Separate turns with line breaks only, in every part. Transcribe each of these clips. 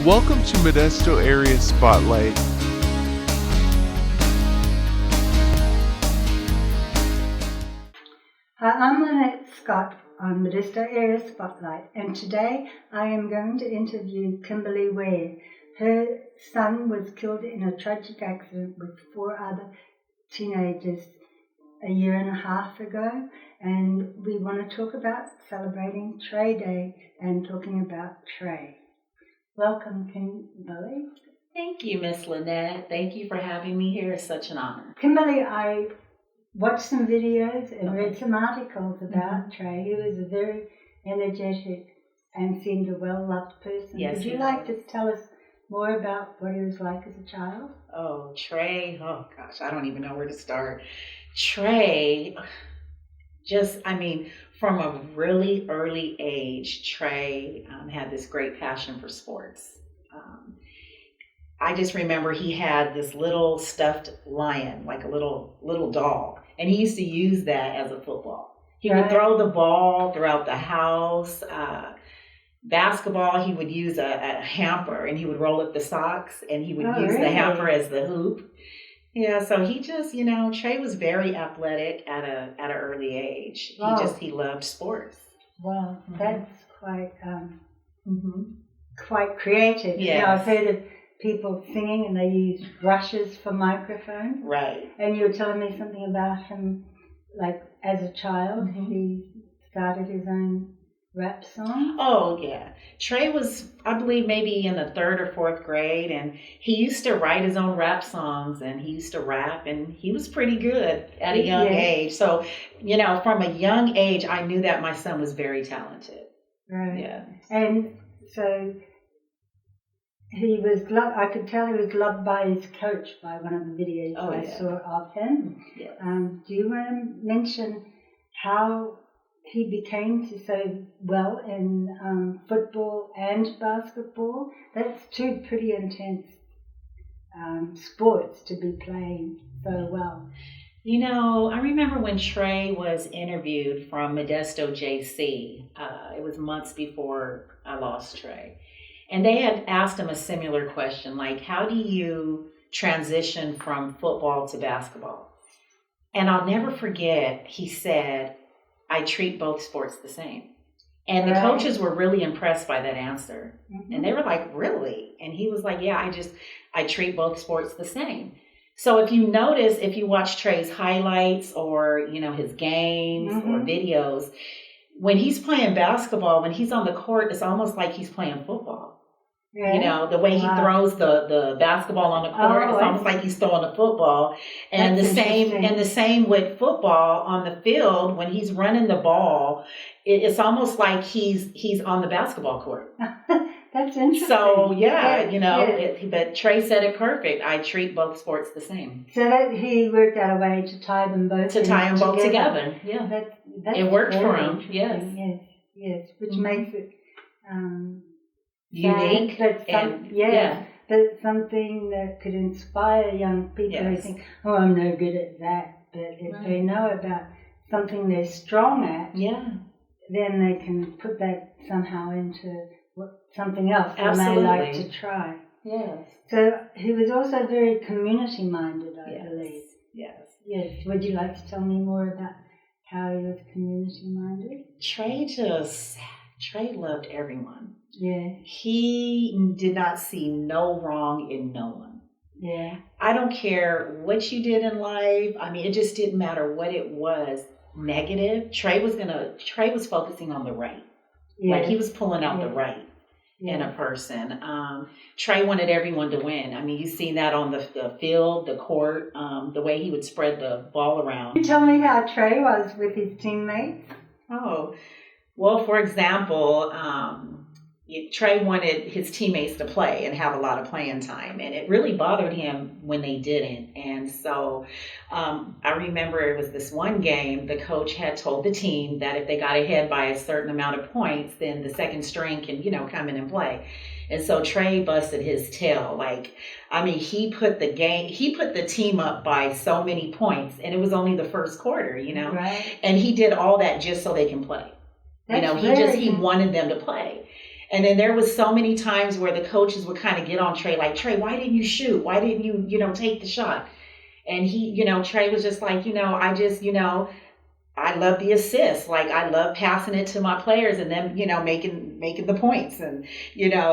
Welcome to Modesto Area Spotlight.
Hi, I'm Lynette Scott on Modesto Area Spotlight, and today I am going to interview Kimberly Ware. Her son was killed in a tragic accident with 4 other teenagers a year and a half ago, and we want to talk about celebrating Trey Day and talking about Trey. Welcome, Kimberly.
Thank you, Miss Lynette. Thank you for having me here. It's such an honor.
Kimberly, I watched some videos and read some articles about Trey. He was a very energetic and seemed a well-loved person.
Yes,
Would you like to tell us more about what he was like as a child?
Oh, Trey. Oh, gosh, I don't even know where to start. Trey, from a really early age, Trey had this great passion for sports. I just remember he had this little stuffed lion, like a little doll, and he used to use that as a football. He would throw the ball throughout the house. Basketball, he would use a hamper, and he would roll up the socks, and he would use the hamper as the hoop. Yeah, so he just, Trey was very athletic at an early age. He loved sports.
Wow, that's quite creative.
Yes.
I've heard of people singing and they use brushes for microphones.
Right.
And you were telling me something about him, like as a child, he started his own rap song.
Oh, yeah. Trey was, I believe, maybe in the 3rd or 4th grade, and he used to write his own rap songs, and he used to rap, and he was pretty good at a young age. So, from a young age, I knew that my son was very talented.
Right.
Yeah.
And so he was I could tell he was loved by his coach by one of the videos I saw of him.
Yes.
Do you want to mention how he became so well in football and basketball? That's 2 pretty intense sports to be playing so well.
I remember when Trey was interviewed from Modesto JC. It was months before I lost Trey. And they had asked him a similar question, like, how do you transition from football to basketball? And I'll never forget, he said, I treat both sports the same. And the coaches were really impressed by that answer. And they were like, really? And he was like, yeah, I treat both sports the same. So if you watch Trey's highlights or, his games or videos, when he's playing basketball, when he's on the court, it's almost like he's playing football.
Yeah.
The way he throws the basketball on the court, it's almost like he's throwing a football. And the same with football on the field, when he's running the ball, it's almost like he's on the basketball court.
That's interesting.
So but Trey said it perfect. I treat both sports the same.
So that he worked out a way to tie them both
together. Yeah,
that's
it worked for him. Yes,
which makes it
unique,
but something that could inspire young people who think, oh, I'm no good at that. But if they know about something they're strong at, then they can put that somehow into something else they may like to try.
Yes.
So he was also very community-minded, I believe.
Yes.
Yes. Would you like to tell me more about how he was community-minded?
Trey loved everyone.
Yeah.
He did not see no wrong in no one.
Yeah.
I don't care what you did in life. It just didn't matter what it was negative. Trey was focusing on the right. Yes. Like he was pulling out the right in a person. Trey wanted everyone to win. You've seen that on the field, the court, the way he would spread the ball around.
Can you tell me how Trey was with his teammates?
Oh, well, for example, Trey wanted his teammates to play and have a lot of playing time, and it really bothered him when they didn't. And so I remember it was this one game, the coach had told the team that if they got ahead by a certain amount of points, then the second string can, come in and play. And so Trey busted his tail. He put the team up by so many points, and it was only the first quarter,
Right.
And he did all that just so they can play. He wanted them to play. And then there was so many times where the coaches would kind of get on Trey, like, Trey, why didn't you shoot? Why didn't you, take the shot? And he, Trey was just like, I just, I love the assist. Like, I love passing it to my players and then, making the points. And,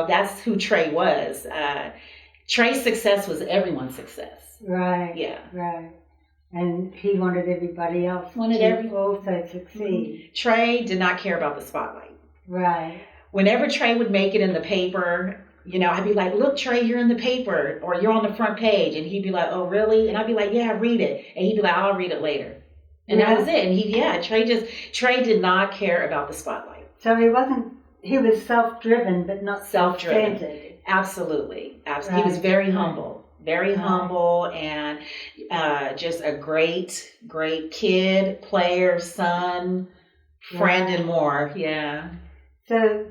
that's who Trey was. Trey's success was everyone's success.
Right.
Yeah.
Right. And he wanted everybody else to also succeed.
Trey did not care about the spotlight.
Right.
Whenever Trey would make it in the paper, I'd be like, look, Trey, you're in the paper, or you're on the front page. And he'd be like, oh, really? And I'd be like, yeah, read it. And he'd be like, I'll read it later. And that was it. And Trey did not care about the spotlight.
So he was self-driven, but not self-centered.
Absolutely.
Right.
He was very humble. Very humble, and just a great, great kid, player, son, friend, and more. Yeah.
So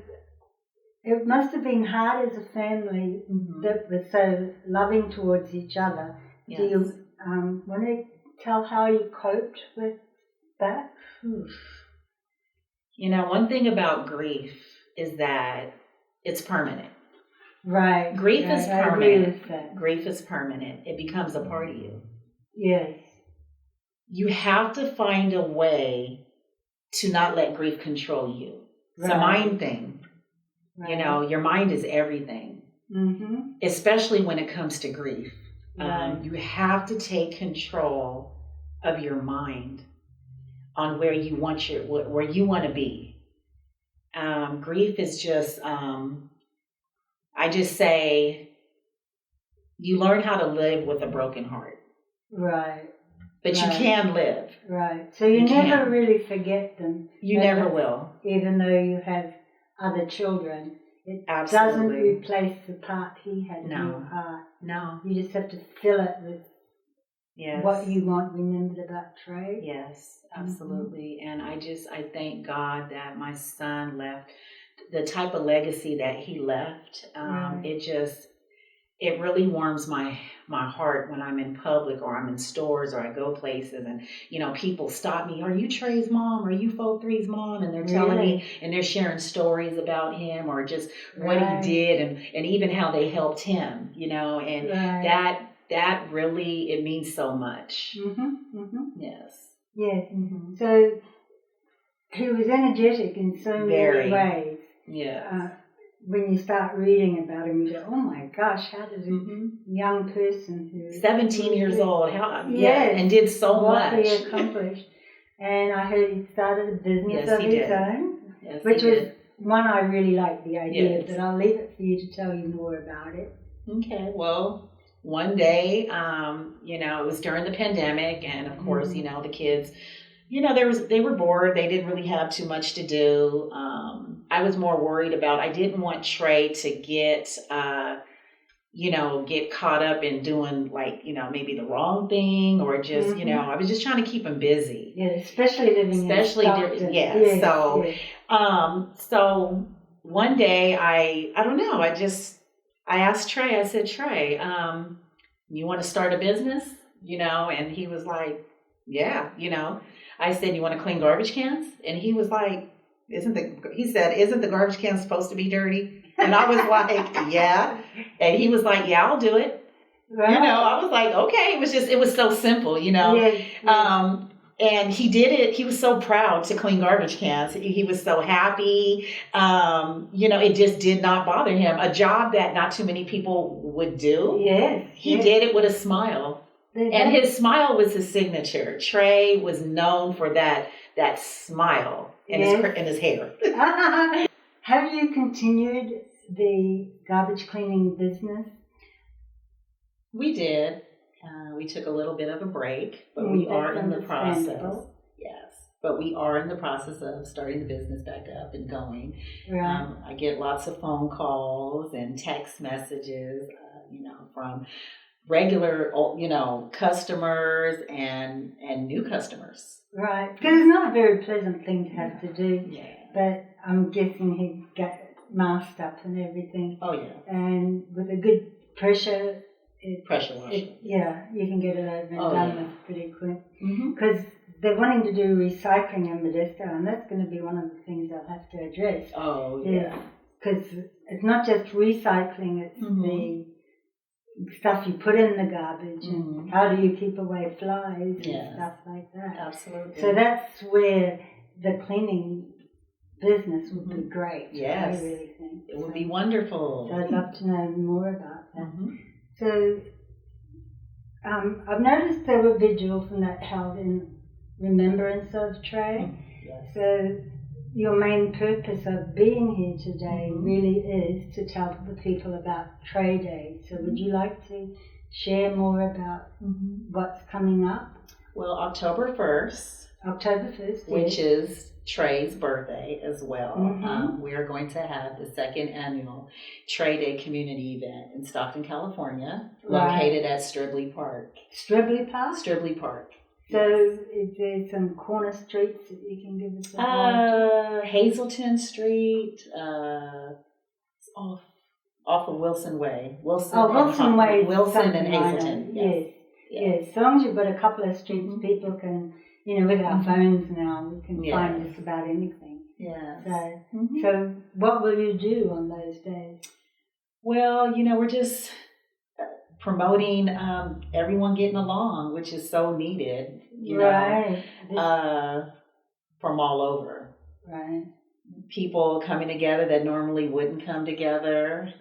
it must have been hard as a family that was so loving towards each other.
Yes.
Do you want to tell how you coped with that?
One thing about grief is that it's permanent.
Right.
Grief is permanent.
I agree with that.
Grief is permanent. It becomes a part of you.
Yes.
You have to find a way to not let grief control you. It's a mind thing.
Right.
Your mind is everything.
Mm-hmm.
Especially when it comes to grief.
Right.
You have to take control of your mind on where you want to be. Grief is just, I just say, you learn how to live with a broken heart.
Right.
But you can live.
Right. So you never really forget them.
You never will.
Even though you have other children. It
Absolutely.
doesn't replace the part he had in your heart.
No.
You just have to fill it with what you want remembered about Trey.
Yes, absolutely. And I thank God that my son left the type of legacy that he left. It really warms my heart when I'm in public or I'm in stores or I go places and, people stop me. Are you Trey's mom? Are you Folk 3's mom? And they're telling me and they're sharing stories about him or just what he did and even how they helped him, and that really, it means so much.
Mm-hmm. Mm-hmm.
Yes.
Yes. Mm-hmm. So he was energetic in so many ways.
Yeah.
When you start reading about him, you go, oh my gosh, how does a young person who's
17 years old, and did so much.
What he accomplished. And I heard he started a business of his own, which was one I really liked the idea, but I'll leave it for you to tell you more about it.
Okay, well, one day, it was during the pandemic, and of course, the kids, they were bored. They didn't really have too much to do. I was more worried about, I didn't want Trey to get caught up in doing maybe the wrong thing or just, I was just trying to keep him busy.
Yeah, especially living in Stockton.
So one day I don't know, I asked Trey, I said, Trey, you want to start a business? And he was like, yeah, I said, you want to clean garbage cans? And he was like, isn't the garbage can supposed to be dirty? And I was like, yeah. And he was like, yeah, I'll do it. Right. I was like, okay. It was so simple,
Yes.
And he did it. He was so proud to clean garbage cans. He was so happy. It just did not bother him. A job that not too many people would do.
Yes.
He did it with a smile. And his smile was his signature. Trey was known for that smile in his hair.
Have you continued the garbage cleaning business?
We did. We took a little bit of a break, but we are in the process. Yes, but we are in the process of starting the business back up and going.
Right.
I get lots of phone calls and text messages, from regular, customers and new customers.
Right, because it's not a very pleasant thing to have to do.
Yeah.
But I'm guessing he got masked up and everything.
Oh yeah.
And with a good pressure
wash.
You can get it over and done with pretty quick.
Mm-hmm.
Because they're wanting to do recycling in Modesto, and that's going to be one of the things they'll have to address.
Oh yeah.
because it's not just recycling, it's the stuff you put in the garbage and how do you keep away flies and stuff like that.
Absolutely.
So that's where the cleaning business would be great.
Yes.
I really think.
It would be wonderful.
So I'd love to know more about that. So I've noticed there were vigils and that held in remembrance of Trey.
Yes.
So your main purpose of being here today really is to tell the people about Trey Day. So would you like to share more about what's coming up?
Well, October 1st, which is Trey's birthday as well. We are going to have the second annual Trey Day community event in Stockton, California, located at Stribley Park.
Stribley Park?
Stribley Park.
So is there some corner streets that you can give us a
Hazelton Street, off of Wilson Way. Wilson
Way.
Wilson and Hazelton.
Yes. So long as you've got a couple of streets, people can, with our phones now, we can find just about anything.
Yeah.
So what will you do on those days?
Well, we're just promoting everyone getting along, which is so needed, from all over.
Right.
People coming together that normally wouldn't come together,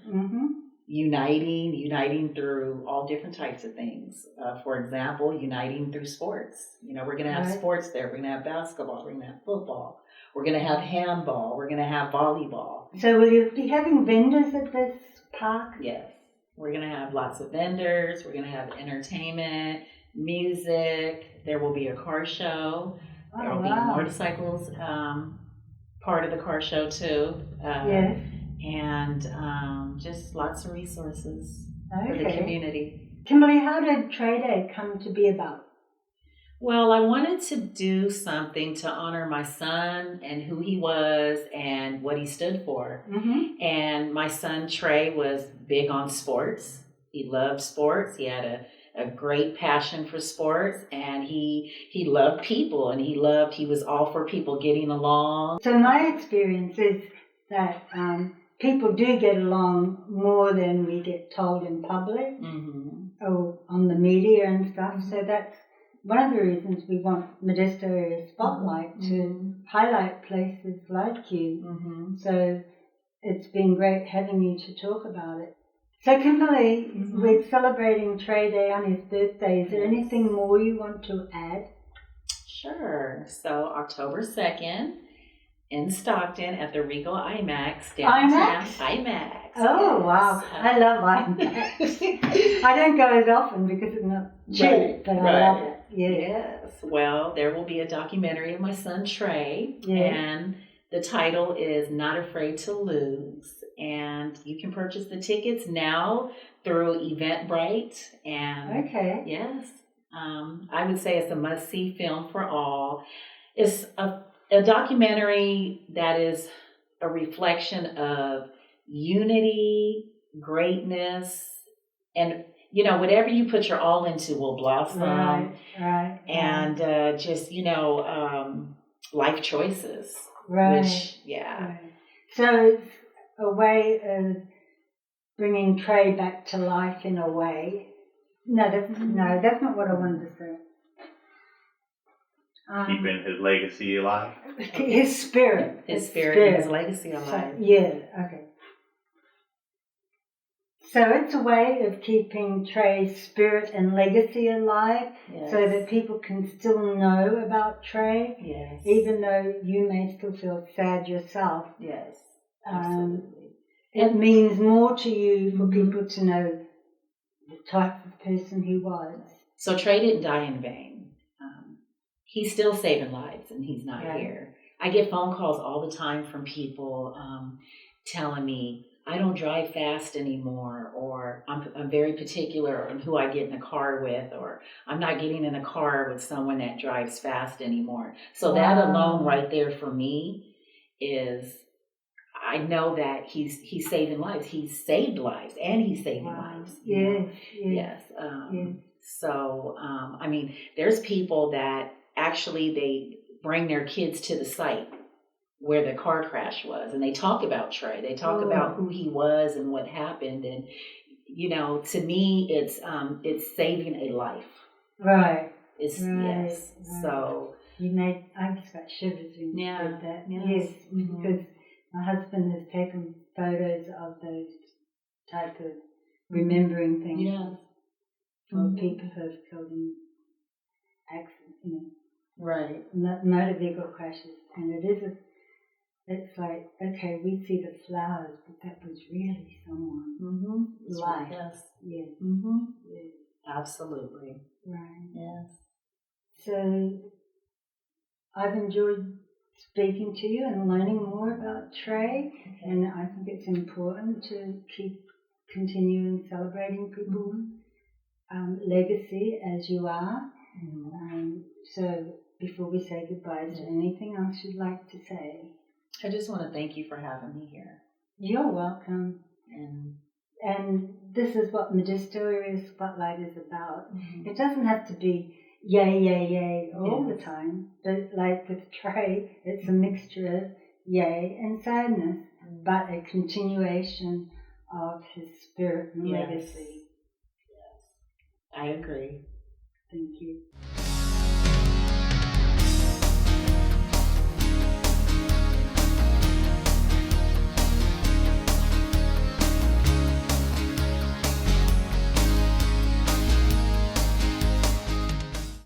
uniting through all different types of things. For example, uniting through sports. We're going to have sports there. We're going to have basketball. We're going to have football. We're going to have handball. We're going to have volleyball. So
will you be having vendors at this park?
Yes. We're going to have lots of vendors. We're going to have entertainment, music. There will be a car show. There will be motorcycles, part of the car show too. And just lots of resources for the community.
Kimberly, how did Trey Day come to be about?
Well, I wanted to do something to honor my son and who he was and what he stood for. And my son was big on sports. He loved sports. He had a great passion for sports, and he loved people, and he was all for people getting along.
So my experience is that people do get along more than we get told in public or on the media and stuff. So that's one of the reasons we want Modesto Area Spotlight to highlight places like you. So it's been great having you to talk about it. So Kimberly, we're celebrating Trey Day on his birthday. Is there anything more you want to add?
Sure. So October 2nd in Stockton at the Regal IMAX downtown. IMAX.
Oh, yes. Wow. I love IMAX. I don't go as often because it's not cheap, but I love it.
Yes. Well, there will be a documentary of my son Trey, and the title is Not Afraid to Lose. And you can purchase the tickets now through Eventbrite. And yes, I would say it's a must-see film for all. It's a documentary that is a reflection of unity, greatness, and whatever you put your all into will blossom.
Right.
And just life choices.
Right.
Which,
So it's a way of bringing Trey back to life in a way. No, that's not what I wanted to say.
Keeping his legacy alive.
His spirit.
His legacy alive.
Okay. So it's a way of keeping Trey's spirit and legacy alive, so that people can still know about Trey, even though you may still feel sad yourself.
Yes, absolutely.
It means more to you for people to know the type of person he was.
So Trey didn't die in vain. He's still saving lives, and he's not here. I get phone calls all the time from people telling me, I don't drive fast anymore, or I'm very particular on who I get in a car with, or I'm not getting in a car with someone that drives fast anymore. So that alone right there for me is, I know that he's saving lives. He's saved lives, and he's saving lives. Yes. So, I mean, there's people that actually they bring their kids to the site where the car crash was, and they talk about Trey. They talk about who he was and what happened, and to me, it's saving a life.
Right.
It's
right,
yes.
Right.
So
I just got shivers when you said that. Yes,
Mm-hmm.
because my husband has taken photos of those type of remembering things.
Yes.
For people who have killed in accidents,
Right.
motor vehicle crashes, and it's like, okay, we see the flowers, but that was really someone's life.
Yes.
Yes. Yes.
Absolutely.
Right.
Yes.
So I've enjoyed speaking to you and learning more about Trey, and I think it's important to keep continuing celebrating people's legacy as you are. So before we say goodbye, is there anything else you'd like to say?
I just want to thank you for having me here.
You're welcome. And this is what Modesto Area Spotlight is about. It doesn't have to be yay, yay, yay all the time, but like with Trey, it's a mixture of yay and sadness, but a continuation of his spirit and legacy.
Yes. I agree.
Thank you.